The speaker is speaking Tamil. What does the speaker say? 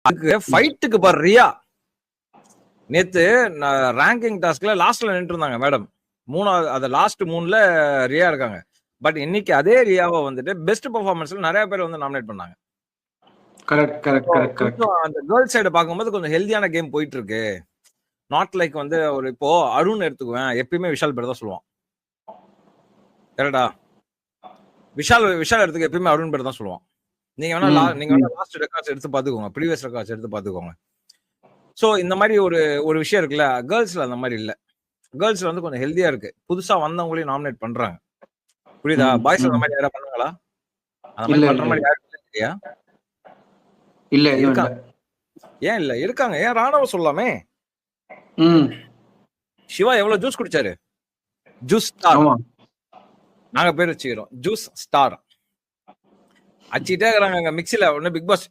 அதுக்கு ஃபைட்டுக்கு பாரு ரியா நேத்து ரேங்கிங் டாஸ்க்ல லாஸ்ட்ல நின்று இருந்தாங்க மேடம். மூணாவது அது லாஸ்ட் 3ல ரியா இருக்காங்க. பட் இன்னைக்கு அதே ரியாவை வந்துட்டு பெஸ்ட் பெர்ஃபார்மன்ஸ்ல நிறைய பேர் வந்து நாமினேட் பண்ணாங்க. கொஞ்சம் அந்த கேர்ள் சைடு பார்க்கும்போது கொஞ்சம் ஹெல்தியான கேம் போயிட்டு இருக்கு. நாட் லைக் வந்து ஒரு இப்போ அருண் எடுத்துக்குவேன், எப்பயுமே விஷால் பேர் தான் சொல்லுவான். கரெக்டா? விஷால் எடுத்துக்க எப்பயுமே அருண் பேர் தான் சொல்லுவான். நீங்க வேணா லாஸ்ட் ரெக்கார்ட்ஸ் எடுத்து பாத்துக்கோங்க, ப்ரீவியஸ் ரெக்கார்ட்ஸ் எடுத்து பாத்துக்கோங்க. சோ இந்த மாதிரி ஒரு விஷயம் இருக்குல்ல, கேர்ள்ஸ்ல அந்த மாதிரி இல்ல. கேர்ள்ஸ்ல வந்து கொஞ்சம் ஹெல்தியா இருக்கு. புதுசா வந்தவங்களையும் நாமினேட் பண்றாங்க. புரியுதா? பாய்ஸ் அந்த மாதிரி யாரா பண்ணுவாங்களா? அந்த மாதிரி பண்ற மாதிரி யாரும் இல்லையா? இல்ல இருக்காங்க. ஏன் இல்ல இருக்காங்க? ஏன் ராணவ சொல்லாமே? சிவா எவ்வளவு ஜூஸ் குடிச்சாரு? Juice star. நாங்க பேர் வச்சுக்கிறோம் ஜூஸ் ஸ்டார். அச்சிட்டே இருக்கிறாங்க மிக்சில. உடனே பிக் பாஸ்